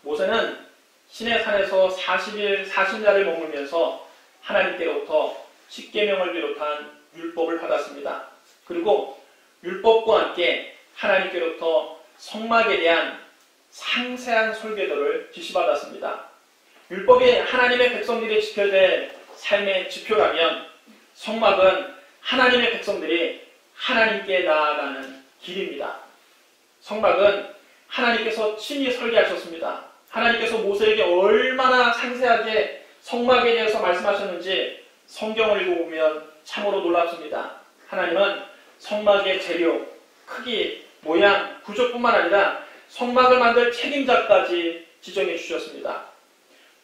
모세는 시내 산에서 40일 40야를 머물면서 하나님께로부터 십계명을 비롯한 율법을 받았습니다. 그리고 율법과 함께 하나님께로부터 성막에 대한 상세한 설계도를 지시받았습니다. 율법이 하나님의 백성들이 지켜야 될 삶의 지표라면 성막은 하나님의 백성들이 하나님께 나아가는 길입니다. 성막은 하나님께서 친히 설계하셨습니다. 하나님께서 모세에게 얼마나 상세하게 성막에 대해서 말씀하셨는지 성경을 읽어보면 참으로 놀랍습니다. 하나님은 성막의 재료, 크기, 모양, 구조뿐만 아니라 성막을 만들 책임자까지 지정해 주셨습니다.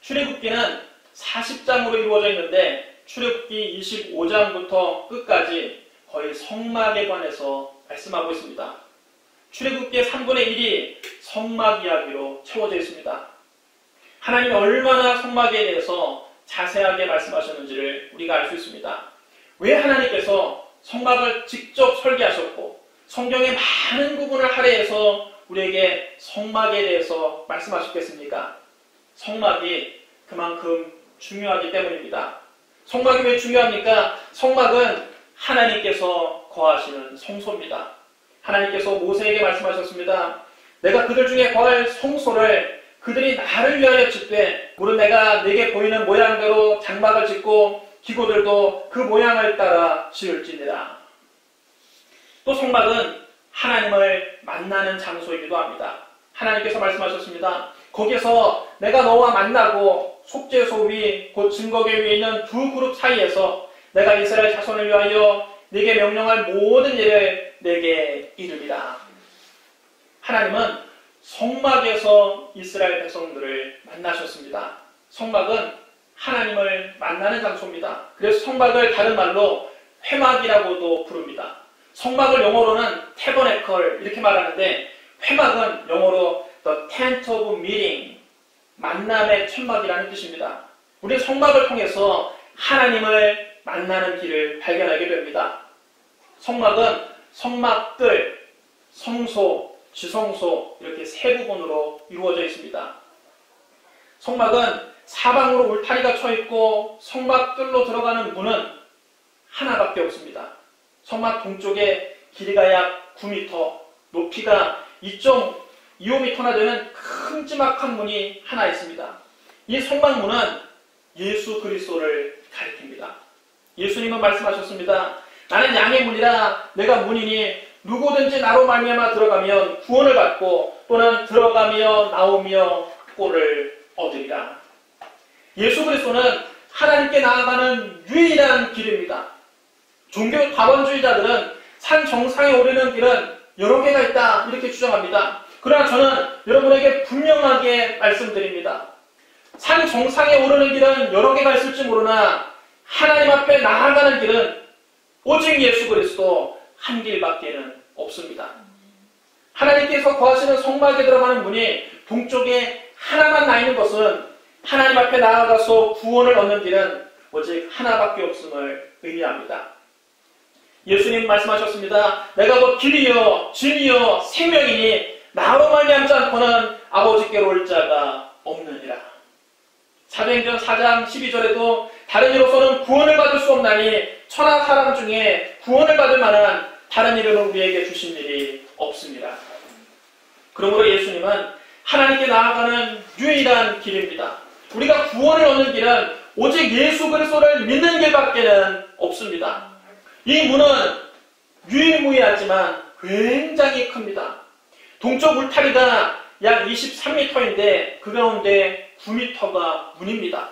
출애굽기는 40장으로 이루어져 있는데 출애굽기 25장부터 끝까지 거의 성막에 관해서 말씀하고 있습니다. 출애굽기의 3분의 1이 성막 이야기로 채워져 있습니다. 하나님이 얼마나 성막에 대해서 자세하게 말씀하셨는지를 우리가 알 수 있습니다. 왜 하나님께서 성막을 직접 설계하셨고 성경의 많은 부분을 할애해서 우리에게 성막에 대해서 말씀하셨겠습니까? 성막이 그만큼 중요하기 때문입니다. 성막이 왜 중요합니까? 성막은 하나님께서 거하시는 성소입니다. 하나님께서 모세에게 말씀하셨습니다. 내가 그들 중에 거할 성소를 그들이 나를 위하여 짓되 물은 내가 네게 보이는 모양대로 장막을 짓고 기구들도 그 모양을 따라 지을지니라. 또 성막은 하나님을 만나는 장소이기도 합니다. 하나님께서 말씀하셨습니다. 거기서 내가 너와 만나고 속죄소 위 곧 증거궤 위에 있는 두 그룹 사이에서 내가 이스라엘 자손을 위하여 네게 명령할 모든 일을 내게 이르리라. 하나님은 성막에서 이스라엘 백성들을 만나셨습니다. 성막은 하나님을 만나는 장소입니다. 그래서 성막을 다른 말로 회막이라고도 부릅니다. 성막을 영어로는 태버네컬 이렇게 말하는데 회막은 영어로 the tent of meeting, 만남의 천막이라는 뜻입니다. 우리 성막을 통해서 하나님을 만나는 길을 발견하게 됩니다. 성막은 성막들, 성소, 지성소 이렇게 세 부분으로 이루어져 있습니다. 성막은 사방으로 울타리가 쳐 있고 성막들로 들어가는 문은 하나밖에 없습니다. 성막 동쪽에 길이가 약 9m, 높이가 2.25m나 되는 큼지막한 문이 하나 있습니다. 이 성막문은 예수 그리스도를 가리킵니다. 예수님은 말씀하셨습니다. 나는 양의 문이라 내가 문이니 누구든지 나로 말미암아 들어가면 구원을 받고 또는 들어가며 나오며 꼴을 얻으리라. 예수 그리스도는 하나님께 나아가는 유일한 길입니다. 종교 다원주의자들은 산 정상에 오르는 길은 여러 개가 있다 이렇게 주장합니다. 그러나 저는 여러분에게 분명하게 말씀드립니다. 산 정상에 오르는 길은 여러 개가 있을지 모르나 하나님 앞에 나아가는 길은 오직 예수 그리스도 한 길밖에는 없습니다. 하나님께서 거하시는 성막에 들어가는 문이 동쪽에 하나만 나 있는 것은 하나님 앞에 나아가서 구원을 얻는 길은 오직 하나밖에 없음을 의미합니다. 예수님 말씀하셨습니다. 내가 곧 길이요 진리요 생명이니 나로 말미암지 않고는 아버지께로 올 자가 없느니라. 사도행전 4장 12절에도 다른 이로서는 구원을 받을 수 없나니 천하 사람 중에 구원을 받을 만한 다른 이름을 우리에게 주신 일이 없습니다. 그러므로 예수님은 하나님께 나아가는 유일한 길입니다. 우리가 구원을 얻는 길은 오직 예수 그리스도를 믿는 길밖에는 없습니다. 이 문은 유일무이하지만 굉장히 큽니다. 동쪽 울타리가 약 23m인데 그 가운데 9m가 문입니다.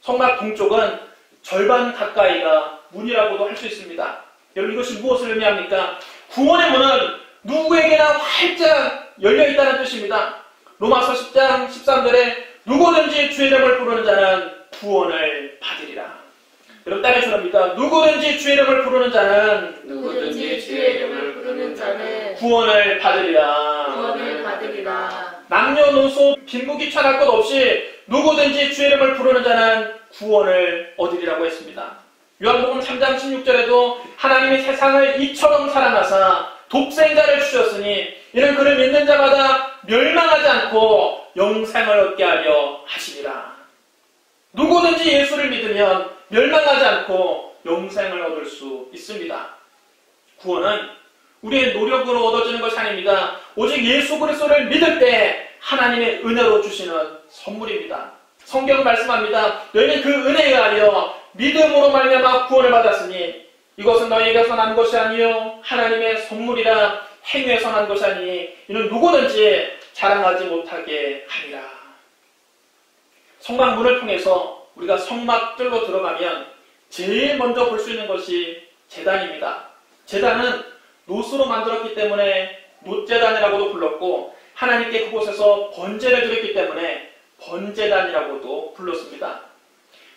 성막 동쪽은 절반 가까이가 문이라고도 할 수 있습니다. 여러분 이것이 무엇을 의미합니까? 구원의 문은 누구에게나 활짝 열려있다는 뜻입니다. 로마서 10장 13절에 누구든지 주의 이름을 부르는 자는 구원을 받으리라. 여러분 따라해 주랍니다. 누구든지 주의 이름을 부르는 자는 구원을 받으리라. 남녀노소 빈부귀천할 것 없이 누구든지 주의 이름을 부르는 자는 구원을 얻으리라고 했습니다. 요한복음 3장 16절에도 하나님이 세상을 이처럼 사랑하사 독생자를 주셨으니 이는 그를 믿는 자마다 멸망하지 않고 영생을 얻게 하려 하시니라. 누구든지 예수를 믿으면 멸망하지 않고 영생을 얻을 수 있습니다. 구원은 우리의 노력으로 얻어지는 것이 아닙니다. 오직 예수 그리스도를 믿을 때 하나님의 은혜로 주시는 선물입니다. 성경은 말씀합니다. 너희는 그 은혜에 의하여 믿음으로 말미암아 구원을 받았으니 이것은 너희에게서 난 것이 아니요 하나님의 선물이라. 행위에서 난 것이 아니니 이는 누구든지 자랑하지 못하게 하리라. 성막문을 통해서 우리가 성막들로 들어가면 제일 먼저 볼 수 있는 것이 제단입니다. 제단은 노스로 만들었기 때문에 노제단이라고도 불렀고 하나님께 그곳에서 번제를 드렸기 때문에 번제단이라고도 불렀습니다.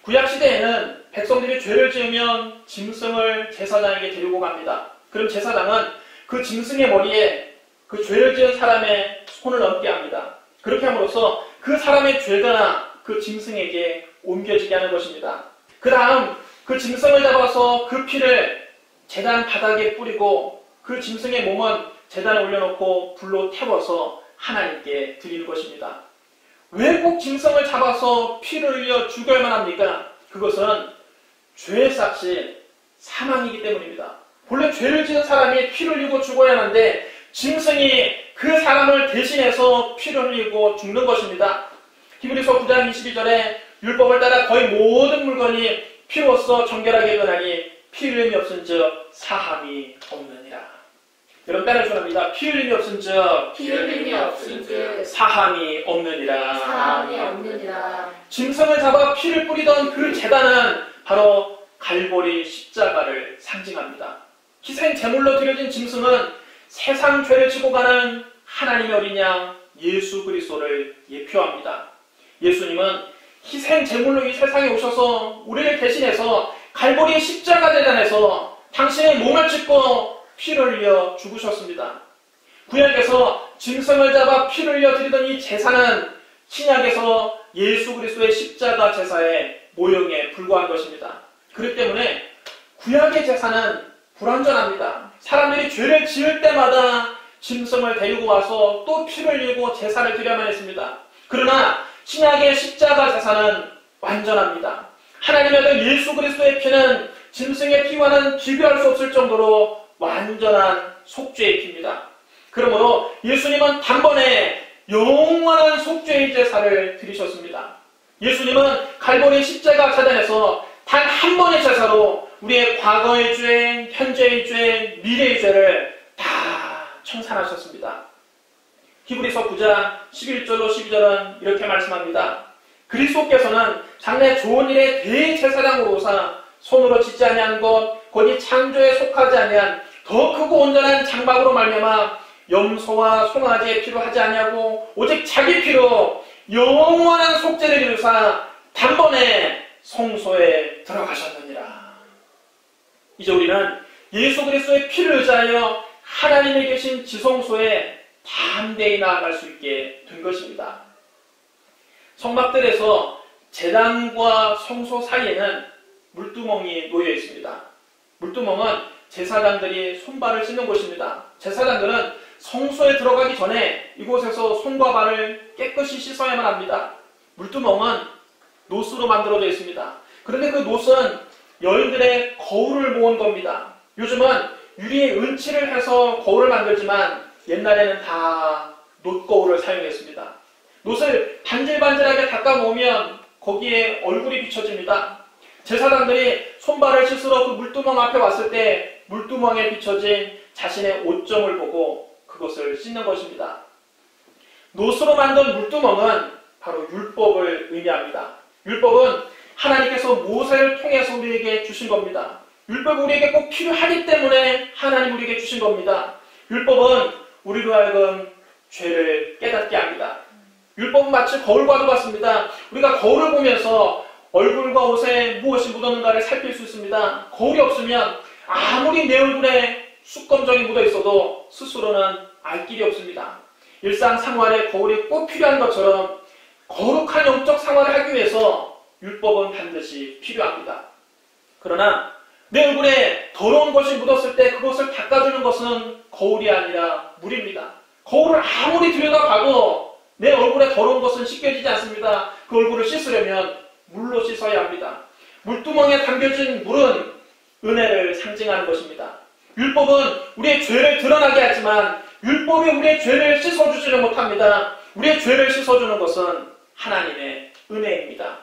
구약시대에는 백성들이 죄를 지으면 짐승을 제사장에게 데리고 갑니다. 그럼 제사장은 그 짐승의 머리에 그 죄를 지은 사람의 손을 얹게 합니다. 그렇게 함으로써 그 사람의 죄가 그 짐승에게 옮겨지게 하는 것입니다. 그 다음 그 짐승을 잡아서 그 피를 제단 바닥에 뿌리고 그 짐승의 몸은 제단에 올려놓고 불로 태워서 하나님께 드리는 것입니다. 왜 꼭 짐승을 잡아서 피를 흘려 죽여야만 합니까? 그것은 죄의 삭신, 사망이기 때문입니다. 본래 죄를 지은 사람이 피를 흘리고 죽어야 하는데 짐승이 그 사람을 대신해서 피를 흘리고 죽는 것입니다. 히브리서 9장 22절에 율법을 따라 거의 모든 물건이 피로써 정결하게 변하니 피 흘림이 없은즉 사함이 없느니라. 여러분 따라 전합니다. 피 흘림이 없은즉 사함이 없느니라. 짐승을 잡아 피를 뿌리던 그 제단은 바로 갈보리 십자가를 상징합니다. 희생 제물로 드려진 짐승은 세상 죄를 지고 가는 하나님의 어린 양 예수 그리스도를 예표합니다. 예수님은 희생 제물로 이 세상에 오셔서 우리를 대신해서 갈보리 십자가 제단에서 당신의 몸을 찢고 피를 흘려 죽으셨습니다. 구약에서 짐승을 잡아 피를 흘려 드리던 이 제사는 신약에서 예수 그리스도의 십자가 제사의 모형에 불과한 것입니다. 그렇기 때문에 구약의 제사는 불완전합니다. 사람들이 죄를 지을 때마다 짐승을 데리고 와서 또 피를 흘리고 제사를 드려야만 했습니다. 그러나 신약의 십자가 제사는 완전합니다. 하나님의 아들 예수 그리스도의 피는 짐승의 피와는 비교할 수 없을 정도로 완전한 속죄의 피입니다. 그러므로 예수님은 단번에 영원한 속죄의 제사를 드리셨습니다. 예수님은 갈보리 십자가 제단에서 단 한 번의 제사로 우리의 과거의 죄, 현재의 죄, 미래의 죄를 다 청산하셨습니다. 히브리서 9장 11절로 12절은 이렇게 말씀합니다. 그리스도께서는 장래 좋은 일의 대제사장으로 오사 손으로 짓지 아니한 것 곧 이 창조에 속하지 아니한 더 크고 온전한 장막으로 말미암아 염소와 송아지의 피로 하지 아니하고 오직 자기 피로 영원한 속죄를 이루사 단번에 성소에 들어가셨느니라. 이제 우리는 예수 그리스도의 피를 의지하여 하나님에 계신 지성소에 담대히 나아갈 수 있게 된 것입니다. 성막들에서 제단과 성소 사이에는 물두멍이 놓여 있습니다. 물두멍은 제사장들이 손발을 씻는 곳입니다. 제사장들은 성소에 들어가기 전에 이곳에서 손과 발을 깨끗이 씻어야만 합니다. 물두멍은 노스로 만들어져 있습니다. 그런데 그 노스는 여인들의 거울을 모은 겁니다. 요즘은 유리에 은칠을 해서 거울을 만들지만 옛날에는 다 놋거울을 사용했습니다. 놋을 반질반질하게 닦아 놓으면 거기에 얼굴이 비춰집니다. 제사장들이 손발을 씻으러 그 물두멍 앞에 왔을 때 물두멍에 비춰진 자신의 옷점을 보고 그것을 씻는 것입니다. 놋으로 만든 물두멍은 바로 율법을 의미합니다. 율법은 하나님께서 모세를 통해서 우리에게 주신 겁니다. 율법이 우리에게 꼭 필요하기 때문에 하나님 우리에게 주신 겁니다. 율법은 우리로 하여금 죄를 깨닫게 합니다. 율법은 마치 거울과도 같습니다. 우리가 거울을 보면서 얼굴과 옷에 무엇이 묻었는가를 살필 수 있습니다. 거울이 없으면 아무리 내 얼굴에 숯검정이 묻어 있어도 스스로는 알 길이 없습니다. 일상생활에 거울이 꼭 필요한 것처럼 거룩한 영적 생활을 하기 위해서 율법은 반드시 필요합니다. 그러나 내 얼굴에 더러운 것이 묻었을 때 그것을 닦아주는 것은 거울이 아니라 물입니다. 거울을 아무리 들여다봐도 내 얼굴에 더러운 것은 씻겨지지 않습니다. 그 얼굴을 씻으려면 물로 씻어야 합니다. 물두멍에 담겨진 물은 은혜를 상징하는 것입니다. 율법은 우리의 죄를 드러나게 하지만 율법이 우리의 죄를 씻어주지를 못합니다. 우리의 죄를 씻어주는 것은 하나님의 은혜입니다.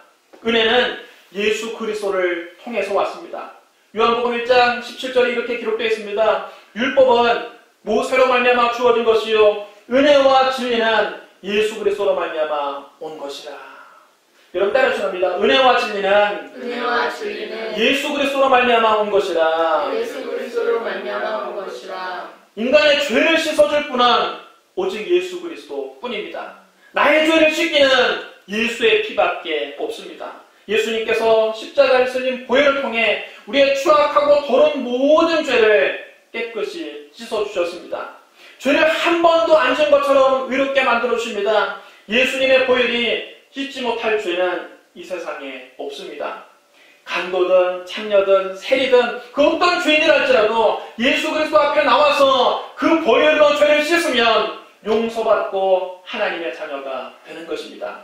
은혜는 예수 그리스도를 통해서 왔습니다. 요한복음 1장 17절에 이렇게 기록되어 있습니다. 율법은 모세로 말미암아 주어진 것이요 은혜와 진리는 예수 그리스도로 말미암아 온 것이라. 여러분 따라주랍니다. 은혜와 진리는 예수 그리스도로 말미암아 온 것이라. 인간의 죄를 씻어줄 분은 오직 예수 그리스도 뿐입니다. 나의 죄를 씻기는 예수의 피밖에 없습니다. 예수님께서 십자가를 쓸린 보혈을 통해 우리의 추악하고 더러운 모든 죄를 깨끗이 씻어주셨습니다. 죄를 한 번도 안 지은 것처럼 의롭게 만들어주십니다. 예수님의 보혈이 씻지 못할 죄는 이 세상에 없습니다. 강도든 창녀든 세리든 그 어떤 죄인이랄지라도 예수 그리스도 앞에 나와서 그 보혈로 죄를 씻으면 용서받고 하나님의 자녀가 되는 것입니다.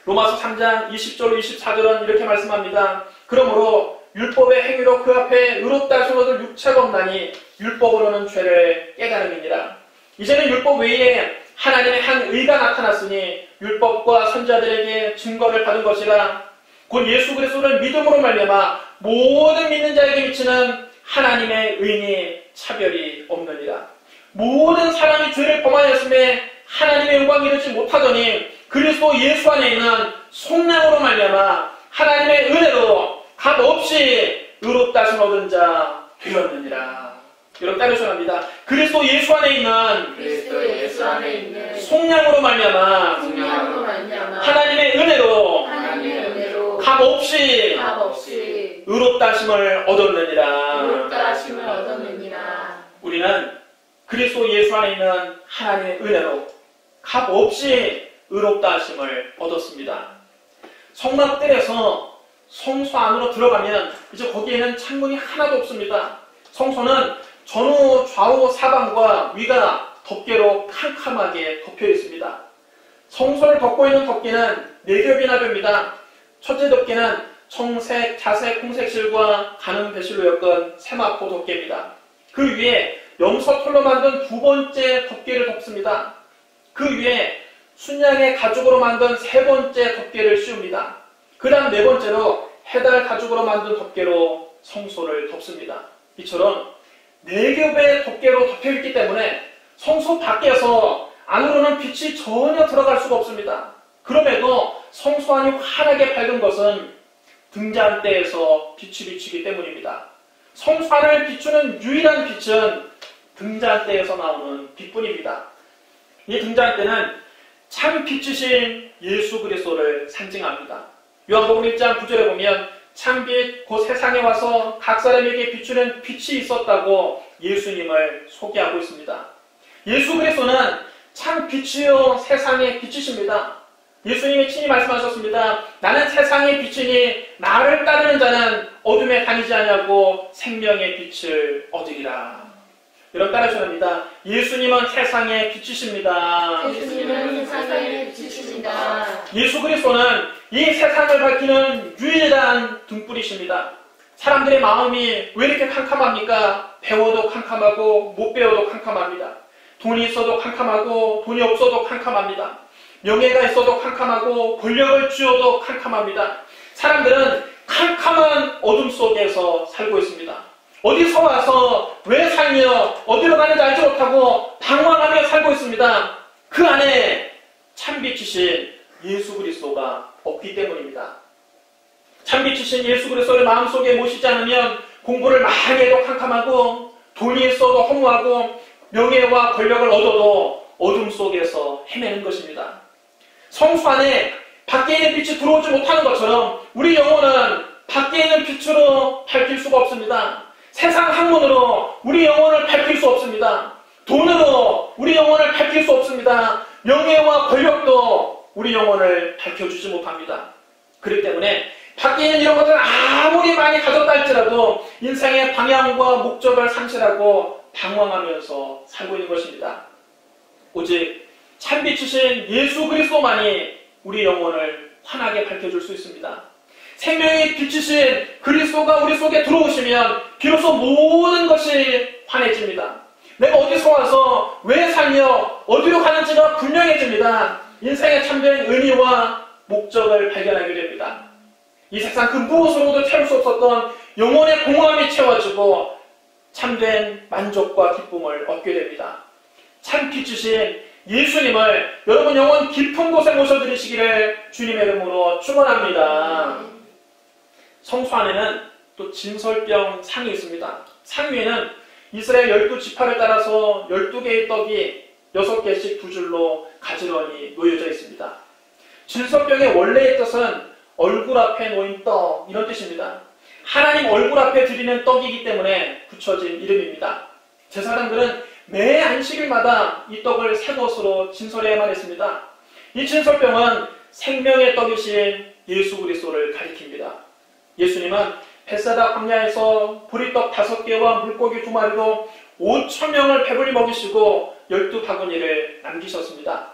로마서 3장 20절 24절은 이렇게 말씀합니다. 그러므로 율법의 행위로 그 앞에 의롭다 하신 것을 육체가 없나니 율법으로는 죄를 깨달음이니라. 이제는 율법 외에 하나님의 한 의가 나타났으니 율법과 선지자들에게 증거를 받은 것이라. 곧 예수 그리스도를 믿음으로 말미암아 모든 믿는 자에게 미치는 하나님의 의니 차별이 없느니라. 모든 사람이 죄를 범하였음에 하나님의 영광 이루지 못하더니 그리스도 예수 안에 있는 속량으로 말미암아 하나님의 은혜로 값없이 의롭다 하심 얻은 자 되었느니라. 여러분 따르셔랍니다. 그리스도 예수 안에 있는 속량으로 말미암아 하나님의 은혜로 값없이 의롭다 하심을 얻었느니라. 우리는 그리스도 예수 안에 있는 하나님의 은혜로 값없이 의롭다 하심을 얻었습니다. 성막들에서 성소 안으로 들어가면 이제 거기에는 창문이 하나도 없습니다. 성소는 전후 좌우 사방과 위가 덮개로 캄캄하게 덮여 있습니다. 성소를 덮고 있는 덮개는 4겹이나 됩니다. 첫째 덮개는 청색, 자색, 홍색실과 가는 배실로 엮은 세마포 덮개입니다. 그 위에 염소털로 만든 두 번째 덮개를 덮습니다. 그 위에 순양의 가죽으로 만든 세 번째 덮개를 씌웁니다. 그 다음 네 번째로 해달 가죽으로 만든 덮개로 성소를 덮습니다. 이처럼 4겹의 덮개로 덮여있기 때문에 성소 밖에서 안으로는 빛이 전혀 들어갈 수가 없습니다. 그럼에도 성소 안이 환하게 밝은 것은 등잔대에서 빛이 비추기 때문입니다. 성소 안을 비추는 유일한 빛은 등잔대에서 나오는 빛뿐입니다. 이 등잔대는 참 빛이신 예수 그리스도를 상징합니다. 요한복음 1장 9절에 보면 참빛 곧 세상에 와서 각 사람에게 비추는 빛이 있었다고 예수님을 소개하고 있습니다. 예수 그리스도는 참 빛이요 세상의 빛이십니다. 예수님이 친히 말씀하셨습니다. 나는 세상의 빛이니 나를 따르는 자는 어둠에 다니지 아니하고 생명의 빛을 얻으리라. 여러분 따라주랍니다. 예수님은 세상의 빛이십니다. 예수 그리스도는 이 세상을 밝히는 유일한 등불이십니다. 사람들의 마음이 왜 이렇게 캄캄합니까? 배워도 캄캄하고 못 배워도 캄캄합니다. 돈이 있어도 캄캄하고 돈이 없어도 캄캄합니다. 명예가 있어도 캄캄하고 권력을 쥐어도 캄캄합니다. 사람들은 캄캄한 어둠 속에서 살고 있습니다. 어디서 와서 왜 살며 어디로 가는지 알지 못하고 방황하며 살고 있습니다. 그 안에 참빛이신 예수 그리스도가 없기 때문입니다. 참빛이신 예수 그리스도를 마음속에 모시지 않으면 공부를 많이 해도 캄캄하고 돈이 있어도 허무하고 명예와 권력을 얻어도 어둠 속에서 헤매는 것입니다. 성수 안에 밖에 있는 빛이 들어오지 못하는 것처럼 우리 영혼은 밖에 있는 빛으로 밝힐 수가 없습니다. 세상 학문으로 우리 영혼을 밝힐 수 없습니다. 돈으로 우리 영혼을 밝힐 수 없습니다. 명예와 권력도 우리 영혼을 밝혀주지 못합니다. 그렇기 때문에 밖에 있는 이런 것들은 아무리 많이 가졌다 할지라도 인생의 방향과 목적을 상실하고 방황하면서 살고 있는 것입니다. 오직 참빛이신 예수 그리스도만이 우리 영혼을 환하게 밝혀줄 수 있습니다. 생명의 빛이신 그리스도가 우리 속에 들어오시면 비로소 모든 것이 환해집니다. 내가 어디서 와서 왜 살며 어디로 가는지가 분명해집니다. 인생의 참된 의미와 목적을 발견하게 됩니다. 이 세상 그 무엇으로도 채울 수 없었던 영혼의 공허함이 채워지고 참된 만족과 기쁨을 얻게 됩니다. 참 빛이신 예수님을 여러분 영혼 깊은 곳에 모셔드리시기를 주님의 이름으로 축원합니다. 성소 안에는 또 진설병 상이 있습니다. 상 위에는 이스라엘 12지파를 따라서 12개의 떡이 6개씩 두 줄로 가지런히 놓여져 있습니다. 진설병의 원래의 뜻은 얼굴 앞에 놓인 떡, 이런 뜻입니다. 하나님 얼굴 앞에 드리는 떡이기 때문에 붙여진 이름입니다. 제사장들은 매 안식일마다 이 떡을 새 것으로 진설해야만 했습니다. 이 진설병은 생명의 떡이신 예수 그리스도를 가리킵니다. 예수님은 벳사다 광야에서 보리떡 5개와 물고기 2마리로 5,000명을 배불리 먹이시고 12바구니를 남기셨습니다.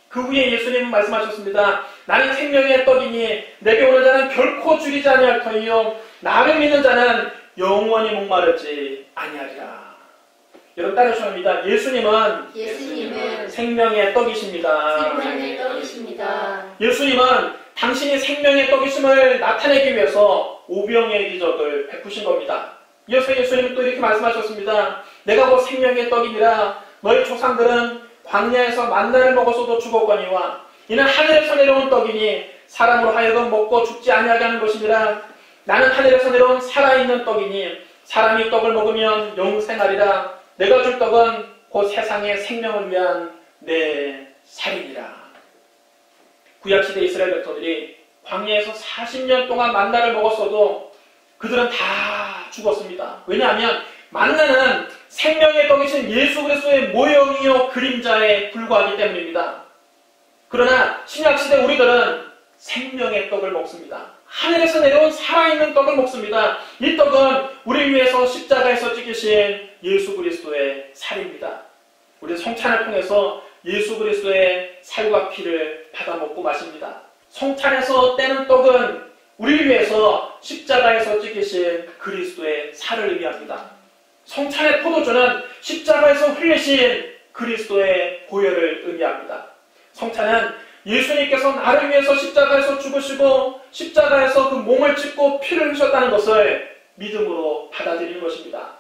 그 후에 예수님은 말씀하셨습니다. 나는 생명의 떡이니 내게 오는 자는 결코 줄이지 아니할 터이요 나를 믿는 자는 영원히 목마르지 아니하리라. 여러분 따라주십니다. 예수님은 생명의 떡이십니다. 생명의 떡이십니다. 예수님은 당신이 생명의 떡이심을 나타내기 위해서 오병의 기적을 베푸신 겁니다. 이어서 예수님은 또 이렇게 말씀하셨습니다. 내가 곧 생명의 떡이니라. 너희 조상들은 광야에서 만나를 먹어서도 죽었거니와 이는 하늘에서 내려온 떡이니 사람으로 하여금 먹고 죽지 아니하게 하는 것이니라. 나는 하늘에서 내려온 살아있는 떡이니 사람이 떡을 먹으면 영생하리라. 내가 줄 떡은 곧 세상의 생명을 위한 내 살이니라. 구약시대 이스라엘 백성들이 광야에서 40년 동안 만나를 먹었어도 그들은 다 죽었습니다. 왜냐하면 만나는 생명의 떡이신 예수 그리스도의 모형이요 그림자에 불과하기 때문입니다. 그러나 신약시대 우리들은 생명의 떡을 먹습니다. 하늘에서 내려온 살아있는 떡을 먹습니다. 이 떡은 우리를 위해서 십자가에서 찍히신 예수 그리스도의 살입니다. 우리는 성찬을 통해서 예수 그리스도의 살과 피를 받아 먹고 마십니다. 성찬에서 떼는 떡은 우리를 위해서 십자가에서 찍히신 그리스도의 살을 의미합니다. 성찬의 포도주는 십자가에서 흘리신 그리스도의 보혈을 의미합니다. 성찬은 예수님께서 나를 위해서 십자가에서 죽으시고 십자가에서 그 몸을 찢고 피를 흘리셨다는 것을 믿음으로 받아들이는 것입니다.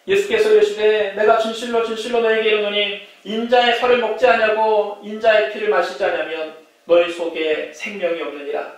예수께서 이르시되 내가 진실로 진실로 너에게 이르노니 인자의 살을 먹지 아니하고 인자의 피를 마시지 아니하면 너희 속에 생명이 없느니라.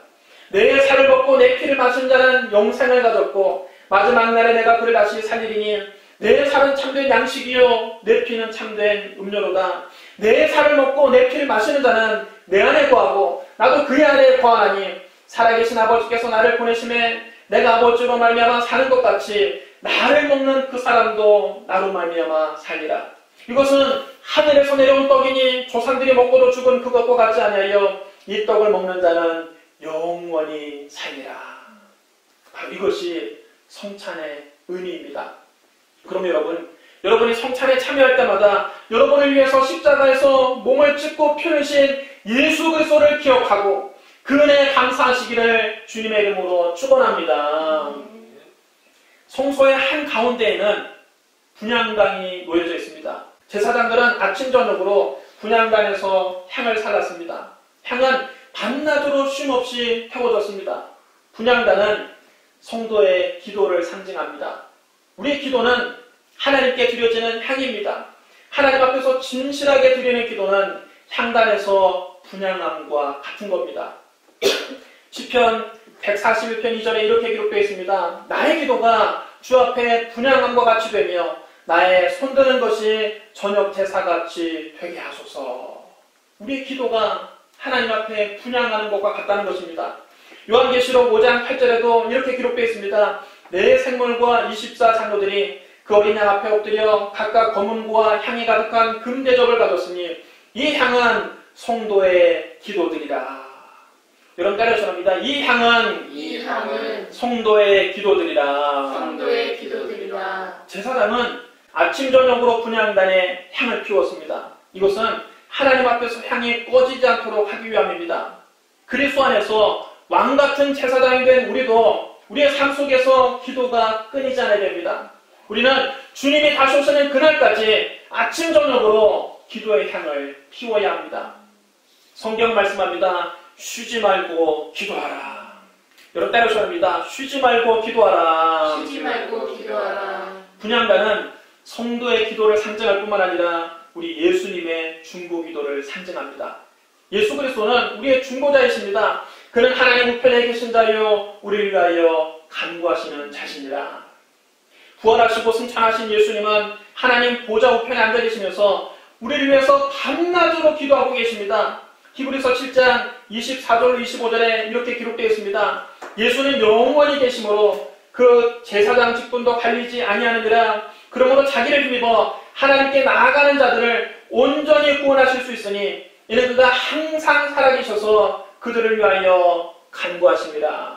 내 살을 먹고 내 피를 마신 자는 영생을 가졌고 마지막 날에 내가 그를 다시 살리리니 내 살은 참된 양식이요 내 피는 참된 음료로다. 내 살을 먹고 내 피를 마시는 자는 내 안에 거하고 나도 그의 안에 거하나니 살아계신 아버지께서 나를 보내심에 내가 아버지로 말미암아 사는 것 같이 나를 먹는 그 사람도 나로 말미암아 살리라. 이것은 하늘에서 내려온 떡이니 조상들이 먹고도 죽은 그것과 같지 아니하여 이 떡을 먹는 자는 영원히 살리라. 바로 이것이 성찬의 의미입니다. 그럼 여러분이 성찬에 참여할 때마다 여러분을 위해서 십자가에서 몸을 찢고 피 흘리신 예수 그리스도를 기억하고 그 은혜에 감사하시기를 주님의 이름으로 축원합니다. 성소의 한 가운데에는 분향단이 놓여져 있습니다. 제사장들은 아침 저녁으로 분향단에서 향을 살랐습니다. 향은 밤낮으로 쉼없이 태워졌습니다. 분향단은 성도의 기도를 상징합니다. 우리의 기도는 하나님께 드려지는 향입니다. 하나님 앞에서 진실하게 드리는 기도는 향단에서 분향함과 같은 겁니다. 시편 141편 2절에 이렇게 기록되어 있습니다. 나의 기도가 주 앞에 분향함과 같이 되며 나의 손드는 것이 저녁 제사같이 되게 하소서. 우리의 기도가 하나님 앞에 분향하는 것과 같다는 것입니다. 요한계시록 5장 8절에도 이렇게 기록되어 있습니다. 내 생물과 24장로들이 그 어린 양 앞에 엎드려 각각 검은고와 향이 가득한 금대접을 가졌으니 이 향은 성도의 기도들이라. 여러분 따라서합니다. 이 향은 성도의 기도들이라. 제사장은 아침 저녁으로 분향단에 향을 피웠습니다. 이것은 하나님 앞에서 향이 꺼지지 않도록 하기 위함입니다. 그리스도 안에서 왕같은 제사장이 된 우리도 우리의 삶 속에서 기도가 끊이지 않아야 됩니다. 우리는 주님이 다시 오시는 그날까지 아침 저녁으로 기도의 향을 피워야 합니다. 성경 말씀합니다. 쉬지 말고 기도하라. 여러분 따라서 합니다. 쉬지 말고 기도하라. 분향단은 성도의 기도를 상징할 뿐만 아니라 우리 예수님의 중보 기도를 상징합니다. 예수 그리스도는 우리의 중보자이십니다. 그는 하나님 우편에 계신 자요 우리를 위하여 간구하시는 자신이라. 부활하시고 승천하신 예수님은 하나님 보좌 우편에 앉아 계시면서 우리를 위해서 밤낮으로 기도하고 계십니다. 히브리서 7장 24절 25절에 이렇게 기록되어 있습니다. 예수는 영원히 계시므로 그 제사장 직분도 갈리지 아니하느니라. 그러므로 자기를 힘입어 하나님께 나아가는 자들을 온전히 구원하실 수 있으니 이는 그가 항상 살아계셔서 그들을 위하여 간구하십니다.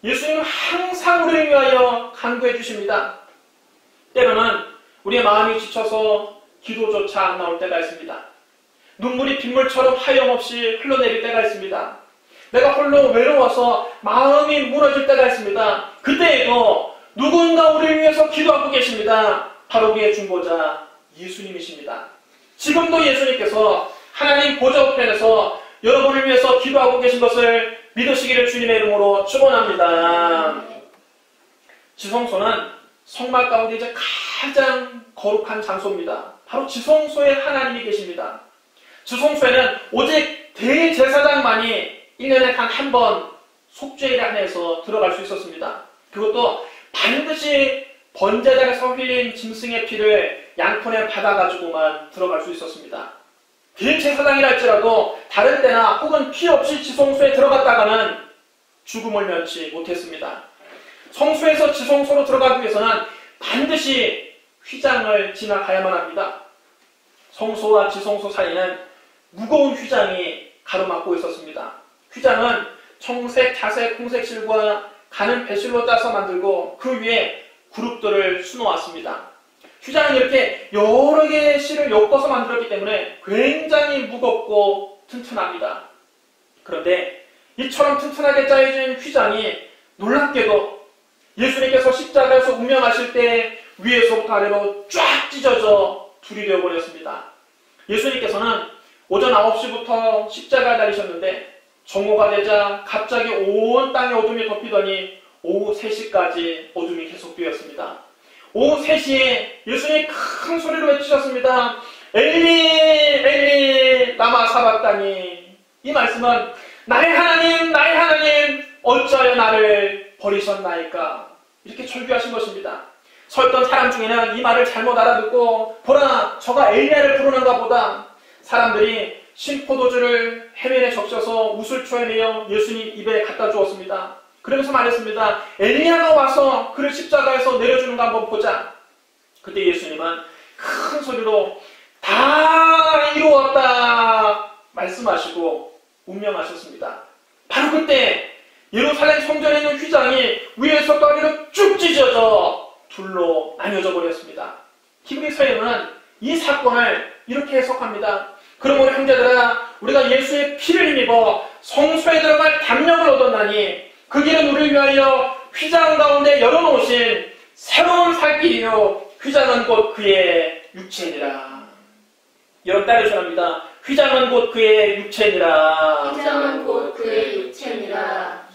예수님은 항상 우리를 위하여 간구해 주십니다. 때로는 우리의 마음이 지쳐서 기도조차 안 나올 때가 있습니다. 눈물이 빗물처럼 하염없이 흘러내릴 때가 있습니다. 내가 홀로 외로워서 마음이 무너질 때가 있습니다. 그때에도 누군가 우리를 위해서 기도하고 계십니다. 바로 우리의 중보자 예수님이십니다. 지금도 예수님께서 하나님 보좌 우편에서 여러분을 위해서 기도하고 계신 것을 믿으시기를 주님의 이름으로 축원합니다. 지성소는 성막 가운데 이제 가장 거룩한 장소입니다. 바로 지성소에 하나님이 계십니다. 지성소에는 오직 대제사장만이 1년에 단 한 번 속죄일에 한해서 들어갈 수 있었습니다. 그것도 반드시 번제단에서 흘린 짐승의 피를 양푼에 받아가지고만 들어갈 수 있었습니다. 대제사장이라 할지라도 다른 때나 혹은 피 없이 지성소에 들어갔다가는 죽음을 면치 못했습니다. 성소에서 지성소로 들어가기 위해서는 반드시 휘장을 지나가야만 합니다. 성소와 지성소 사이는 무거운 휘장이 가로막고 있었습니다. 휘장은 청색, 자색, 홍색 실과 가는 배실로 짜서 만들고 그 위에 그룹들을 수놓았습니다. 휘장은 이렇게 여러 개의 실을 엮어서 만들었기 때문에 굉장히 무겁고 튼튼합니다. 그런데 이처럼 튼튼하게 짜여진 휘장이 놀랍게도 예수님께서 십자가에서 운명하실 때 위에서부터 아래로 쫙 찢어져 둘이 되어버렸습니다. 예수님께서는 오전 9시부터 십자가에 달리셨는데 정오가 되자 갑자기 온 땅에 어둠이 덮이더니 오후 3시까지 어둠이 계속되었습니다. 오후 3시에 예수님이 큰 소리로 외치셨습니다. 엘리 엘리 라마 사박다니. 이 말씀은 나의 하나님 어찌하여 나를 버리셨나이까. 이렇게 절규하신 것입니다. 서 있던 사람 중에는 이 말을 잘못 알아듣고 보라 저가 엘리야를 부르는가 보다. 사람들이 신포도주를 해면에 적셔서 우슬초에 내어 예수님 입에 갖다 주었습니다. 그러면서 말했습니다. 엘리야가 와서 그를 십자가에서 내려주는 거 한번 보자. 그때 예수님은 큰 소리로 다 이루었다 말씀하시고 운명하셨습니다. 바로 그때 예루살렘 성전에 있는 휘장이 위에서부터 아래로 쭉 찢어져 둘로 나뉘어져 버렸습니다. 히브리서에는 이 사건을 이렇게 해석합니다. 그러므로 형제들아 우리가 예수의 피를 힘입어 성소에 들어갈 담력을 얻었나니 그 길은 우리를 위하여 휘장 가운데 열어놓으신 새로운 살 길이요 휘장은 곧 그의 육체니라. 여러분 따르셔야 합니다. 휘장은 곧 그의 육체니라.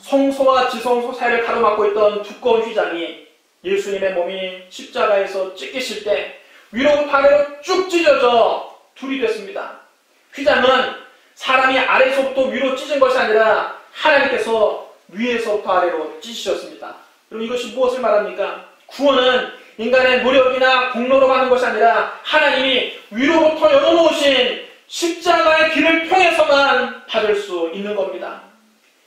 성소와 지성소 사이를 가로막고 있던 두꺼운 휘장이 예수님의 몸이 십자가에서 찢기실 때 위로부터 아래로 쭉 찢어져 둘이 됐습니다. 휘장은 사람이 아래서부터 위로 찢은 것이 아니라 하나님께서 위에서부터 아래로 찢으셨습니다. 그럼 이것이 무엇을 말합니까? 구원은 인간의 노력이나 공로로 가는 것이 아니라 하나님이 위로부터 열어놓으신 십자가의 길을 통해서만 받을 수 있는 겁니다.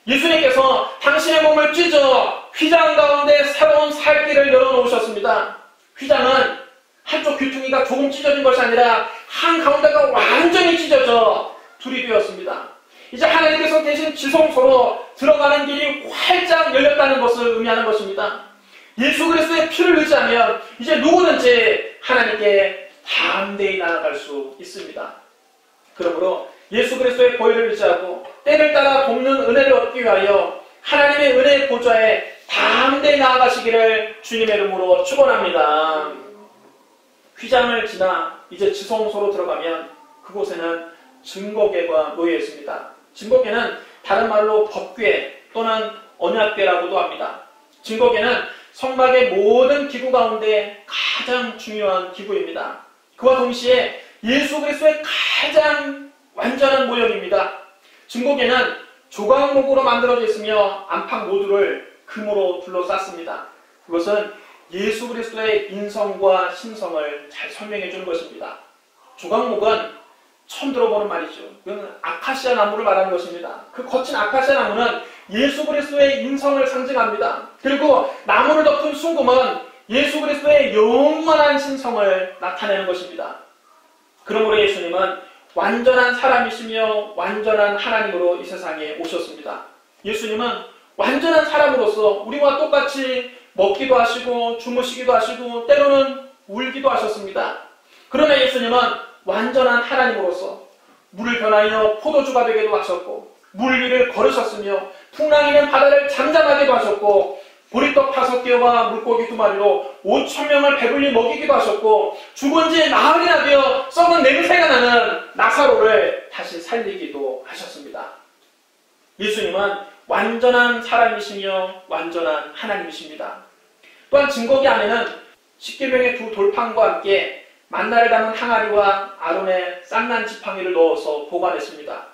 예수님께서 당신의 몸을 찢어 휘장 가운데 새로운 살 길을 열어놓으셨습니다. 휘장은 한쪽 귀퉁이가 조금 찢어진 것이 아니라 한 가운데가 완전히 찢어져 둘이 되었습니다. 이제 하나님께서 하나님께서 계신 지성소로 들어가는 길이 활짝 열렸다는 것을 의미하는 것입니다. 예수 그리스도의 피를 의지하면 이제 누구든지 하나님께 담대히 나아갈 수 있습니다. 그러므로 예수 그리스도의 보혈을 의지하고 때를 따라 돕는 은혜를 얻기 위하여 하나님의 은혜의 보좌에 담대히 나아가시기를 주님의 이름으로 축원합니다. 휘장을 지나 이제 지성소로 들어가면 그곳에는 증거궤가 놓여 있습니다. 증거궤는 다른 말로 법궤 또는 언약궤라고도 합니다. 증거궤는 성막의 모든 기구 가운데 가장 중요한 기구입니다. 그와 동시에 예수 그리스도의 가장 완전한 모형입니다. 증거궤는 조각목으로 만들어져 있으며 안팎 모두를 금으로 둘러쌌습니다. 그것은 예수 그리스도의 인성과 신성을 잘 설명해 주는 것입니다. 조각목은 처음 들어보는 말이죠. 이건 아카시아 나무를 말하는 것입니다. 그 거친 아카시아 나무는 예수 그리스도의 인성을 상징합니다. 그리고 나무를 덮은 순금은 예수 그리스도의 영원한 신성을 나타내는 것입니다. 그러므로 예수님은 완전한 사람이시며 완전한 하나님으로 이 세상에 오셨습니다. 예수님은 완전한 사람으로서 우리와 똑같이 먹기도 하시고 주무시기도 하시고 때로는 울기도 하셨습니다. 그러나 예수님은 완전한 하나님으로서 물을 변하여 포도주가 되기도 하셨고 물 위를 걸으셨으며 풍랑이는 바다를 잠잠하게도 하셨고 보리떡 5개와 물고기 2마리로 5,000명을 배불리 먹이기도 하셨고 죽은 지 나흘이나 되어 썩은 냄새가 나는 나사로를 다시 살리기도 하셨습니다. 예수님은 완전한 사람이시며 완전한 하나님이십니다. 또한 증거궤 안에는 십계명의 2 돌판과 함께 만나를 담은 항아리와 아론의 쌍난 지팡이를 넣어서 보관했습니다.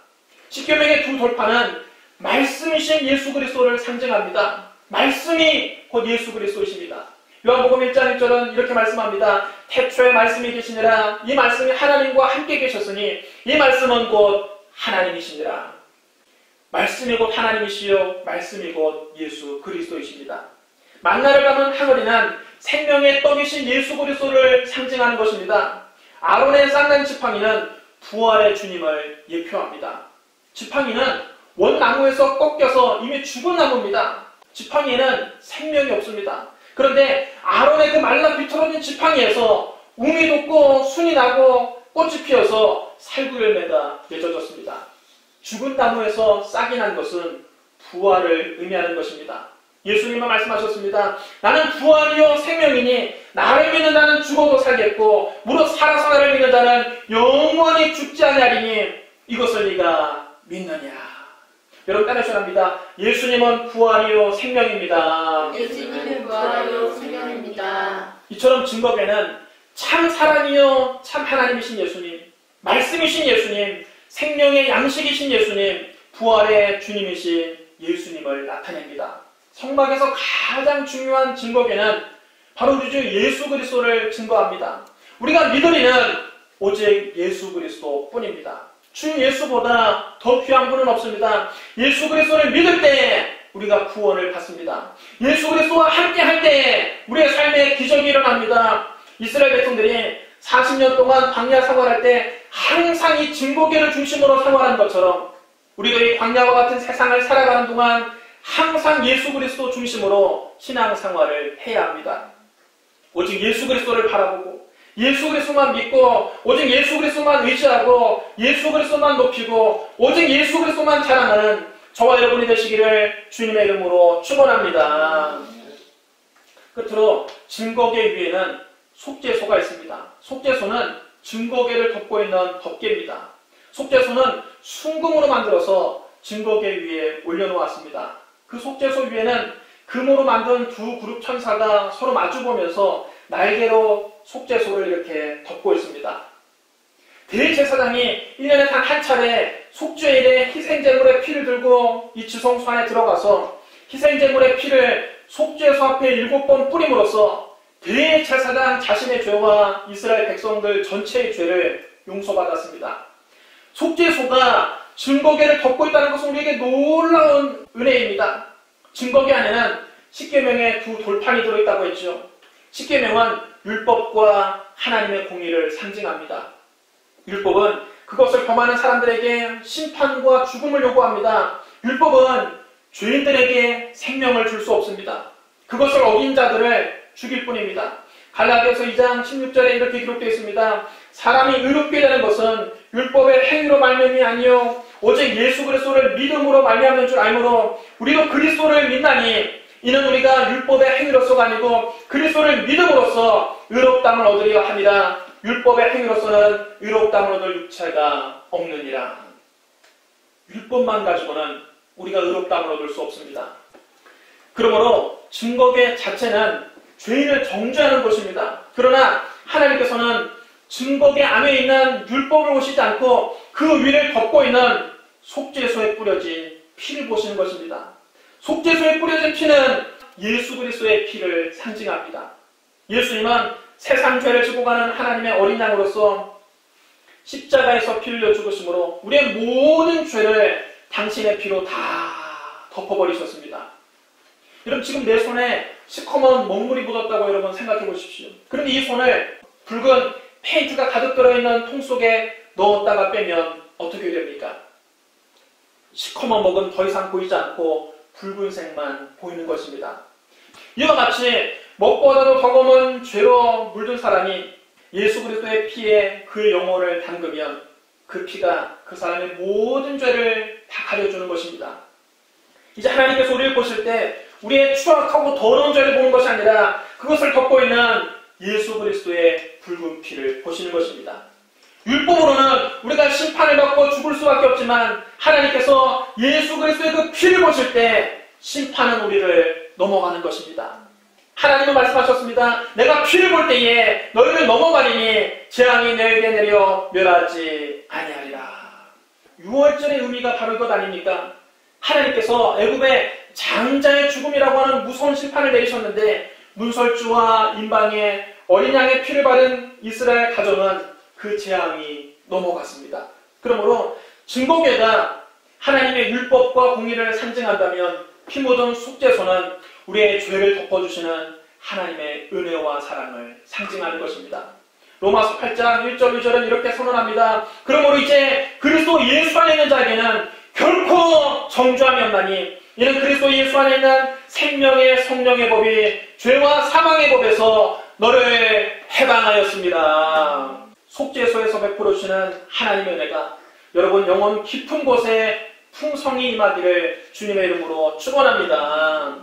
십계명의 2 돌판은 말씀이신 예수 그리스도를 상징합니다. 말씀이 곧 예수 그리스도이십니다. 요한복음 1장 1절은 이렇게 말씀합니다. 태초에 말씀이 계시니라. 이 말씀이 하나님과 함께 계셨으니 이 말씀은 곧 하나님이시니라. 말씀이 곧 하나님이시요 말씀이 곧 예수 그리스도이십니다. 만나를 담은 항아리는 생명의 떡이신 예수 그리스도를 상징하는 것입니다. 아론의 쌍난 지팡이는 부활의 주님을 예표합니다. 지팡이는 원나무에서 꺾여서 이미 죽은 나무입니다. 지팡이에는 생명이 없습니다. 그런데 아론의 그 말라 비틀어진 지팡이에서 움이 돋고 순이 나고 꽃이 피어서 살구 열매가 맺어졌습니다. 죽은 나무에서 싹이 난 것은 부활을 의미하는 것입니다. 예수님은 말씀하셨습니다. 나는 부활이요 생명이니 나를 믿는 자는 죽어도 살겠고 무릇 살아서 나를 믿는 자는 영원히 죽지 아니하리니 이것을 네가 믿느냐. 여러분 따라하셔랍니다. 예수님은 부활이요 생명입니다. 예수님은 부활이요 생명입니다. 이처럼 증거궤는 참 사람이요 참 하나님이신 예수님, 말씀이신 예수님, 생명의 양식이신 예수님, 부활의 주님이신 예수님을 나타냅니다. 성막에서 가장 중요한 증거궤는 바로 우리 주 예수 그리스도를 증거합니다. 우리가 믿으리는 오직 예수 그리스도뿐입니다. 주 예수보다 더 귀한 분은 없습니다. 예수 그리스도를 믿을 때 우리가 구원을 받습니다. 예수 그리스도와 함께 할 때 우리의 삶에 기적이 일어납니다. 이스라엘 백성들이 40년 동안 광야 생활할 때 항상 이 증거궤를 중심으로 생활한 것처럼 우리도 이 광야와 같은 세상을 살아가는 동안 항상 예수 그리스도 중심으로 신앙생활을 해야 합니다. 오직 예수 그리스도를 바라보고 예수 그리스도만 믿고 오직 예수 그리스도만 의지하고 예수 그리스도만 높이고 오직 예수 그리스도만 자랑하는 저와 여러분이 되시기를 주님의 이름으로 축원합니다. 끝으로 증거궤 위에는 속죄소가 있습니다. 속죄소는 증거궤를 덮고 있는 덮개입니다. 속죄소는 순금으로 만들어서 증거궤 위에 올려놓았습니다. 그 속죄소 위에는 금으로 만든 2 그룹 천사가 서로 마주보면서 날개로 속죄소를 이렇게 덮고 있습니다. 대제사장이 1년에 단 한 차례 속죄일에 희생제물의 피를 들고 이 지성소 안에 들어가서 희생제물의 피를 속죄소 앞에 7번 뿌림으로써 대제사장 자신의 죄와 이스라엘 백성들 전체의 죄를 용서받았습니다. 속죄소가 증거궤를 덮고 있다는 것은 우리에게 놀라운 은혜입니다. 증거궤 안에는 십계명의 2 돌판이 들어있다고 했죠. 십계명은 율법과 하나님의 공의를 상징합니다. 율법은 그것을 범하는 사람들에게 심판과 죽음을 요구합니다. 율법은 죄인들에게 생명을 줄 수 없습니다. 그것을 어긴 자들을 죽일 뿐입니다. 갈라디아서 2장 16절에 이렇게 기록되어 있습니다. 사람이 의롭게 되는 것은 율법의 행위로 말미암이 아니요 오직 예수 그리스도를 믿음으로 말미암는 줄 알므로 우리도 그리스도를 믿나니 이는 우리가 율법의 행위로서가 아니고 그리스도를 믿음으로써 의롭다함을 얻으려 함이라. 율법의 행위로서는 의롭다함을 얻을 육체가 없느니라. 율법만 가지고는 우리가 의롭다함을 얻을 수 없습니다. 그러므로 증거계 자체는 죄인을 정죄하는 것입니다. 그러나 하나님께서는 증거계 안에 있는 율법을 보시지 않고 그 위를 덮고 있는 속죄소에 뿌려진 피를 보시는 것입니다. 속죄소에 뿌려진 피는 예수 그리스도의 피를 상징합니다. 예수님은 세상 죄를 지고 가는 하나님의 어린 양으로서 십자가에서 피 흘려 죽으심으로 우리의 모든 죄를 당신의 피로 다 덮어버리셨습니다. 여러분 지금 내 손에 시커먼 먹물이 묻었다고 여러분 생각해 보십시오. 그런데 이 손을 붉은 페인트가 가득 들어있는 통 속에 넣었다가 빼면 어떻게 됩니까? 시커먼 먹은 더 이상 보이지 않고 붉은색만 보이는 것입니다. 이와 같이 먹보다도 더 검은 죄로 물든 사람이 예수 그리스도의 피에 그 영혼을 담그면 그 피가 그 사람의 모든 죄를 다 가려주는 것입니다. 이제 하나님께서 우리를 보실 때 우리의 추악하고 더러운 죄를 보는 것이 아니라 그것을 덮고 있는 예수 그리스도의 붉은 피를 보시는 것입니다. 율법으로는 우리가 심판을 받고 죽을 수밖에 없지만 하나님께서 예수 그리스도의 그 피를 보실 때 심판은 우리를 넘어가는 것입니다. 하나님은 말씀하셨습니다. 내가 피를 볼 때에 너희를 넘어가리니 재앙이 너희에게 내려 멸하지 아니하리라. 6월절의 의미가 바로 이것 아닙니까? 하나님께서 애굽의 장자의 죽음이라고 하는 무서운 심판을 내리셨는데 문설주와 임방의 어린 양의 피를 바른 이스라엘 가정은 그 재앙이 넘어갔습니다. 그러므로 증거궤가 하나님의 율법과 공의를 상징한다면 피 묻은 속죄소는 우리의 죄를 덮어주시는 하나님의 은혜와 사랑을 상징하는 것입니다. 로마서 8장 1절 2절은 이렇게 선언합니다. 그러므로 이제 그리스도 예수 안에 있는 자에게는 결코 정죄함이 없나니 이는 그리스도 예수 안에 있는 생명의 성령의 법이 죄와 사망의 법에서 너를 해방하였습니다. 속죄소에서 베풀어 주시는 하나님의 은혜가 여러분 영혼 깊은 곳에 풍성히 임하기를 주님의 이름으로 축원합니다.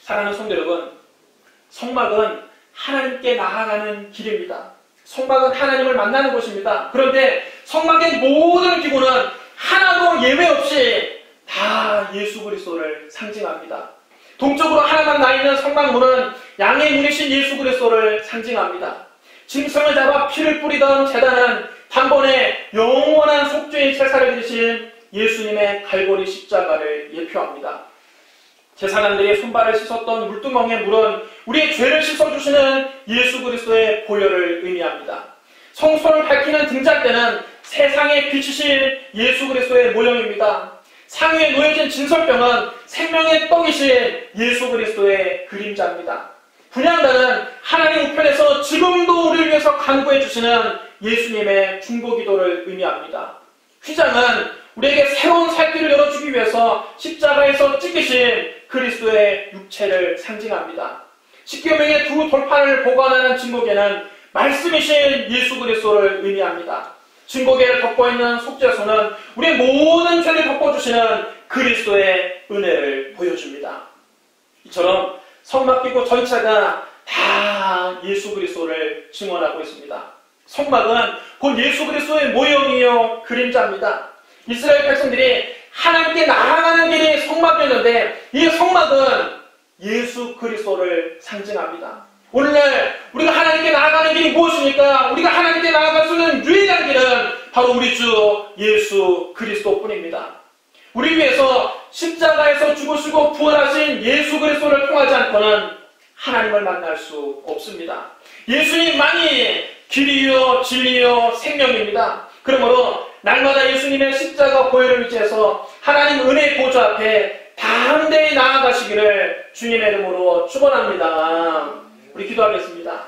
사랑하는 성도 여러분, 성막은 하나님께 나아가는 길입니다. 성막은 하나님을 만나는 곳입니다. 그런데 성막의 모든 기구는 하나도 예외 없이 다 예수 그리스도를 상징합니다. 동쪽으로 하나만 나 있는 성막문은 양의 문이신 예수 그리스도를 상징합니다. 짐승을 잡아 피를 뿌리던 제단은 단번에 영원한 속죄의 제사를 드리신 예수님의 갈보리 십자가를 예표합니다. 제사장들이 손발을 씻었던 물두멍의 물은 우리의 죄를 씻어주시는 예수 그리스도의 보혈을 의미합니다. 성소를 밝히는 등잔대는 세상의 빛이신 예수 그리스도의 모형입니다. 상위에 놓여진 진설병은 생명의 떡이신 예수 그리스도의 그림자입니다. 분향단은 하나님 우편에서 지금도 우리를 위해서 간구해 주시는 예수님의 중보기도를 의미합니다. 휘장은 우리에게 새로운 살 길을 열어주기 위해서 십자가에서 찢기신 그리스도의 육체를 상징합니다. 십계명의 두 돌판을 보관하는 증거계는 말씀이신 예수 그리스도를 의미합니다. 증거계를 덮고 있는 속죄소는 우리의 모든 죄를 덮어주시는 그리스도의 은혜를 보여줍니다. 이처럼 성막기구 전체가 다 예수 그리스도를 증언하고 있습니다. 성막은 곧 예수 그리스도의 모형이요 그림자입니다. 이스라엘 백성들이 하나님께 나아가는 길이 성막이었는데 이 성막은 예수 그리스도를 상징합니다. 오늘날 우리가 하나님께 나아가는 길이 무엇입니까? 우리가 하나님께 나아갈 수 있는 유일한 길은 바로 우리 주 예수 그리스도뿐입니다. 우리 위해서 십자가에서 죽으시고 부활하신 예수 그리스도를 통하지 않고는 하나님을 만날 수 없습니다. 예수님만이 길이요 진리요 생명입니다. 그러므로 날마다 예수님의 십자가 보혈을 의지해서 하나님 은혜의 보좌 앞에 담대히 나아가시기를 주님의 이름으로 축원합니다. 우리 기도하겠습니다.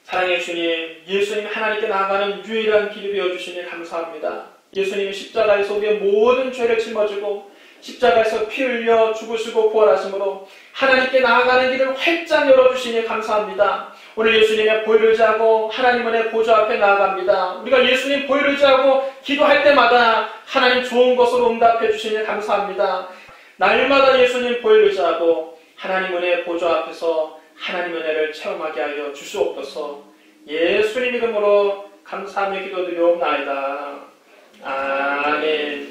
사랑의 주님, 예수님 하나님께 나아가는 유일한 길이 되어주시니 감사합니다. 예수님이 십자가에서 우리의 모든 죄를 짊어지고 십자가에서 피 흘려 죽으시고 부활하심으로 하나님께 나아가는 길을 활짝 열어주시니 감사합니다. 오늘 예수님의 보혈을 의지하고 하나님의 보좌 앞에 나아갑니다. 우리가 예수님 보혈을 의지하고 기도할 때마다 하나님 좋은 것으로 응답해 주시니 감사합니다. 날마다 예수님 보혈을 의지하고 하나님 은혜의 보좌 앞에서 하나님 은혜를 체험하게 하여 주시옵소서. 예수님 이름으로 감사하며 기도드리옵나이다. 아멘.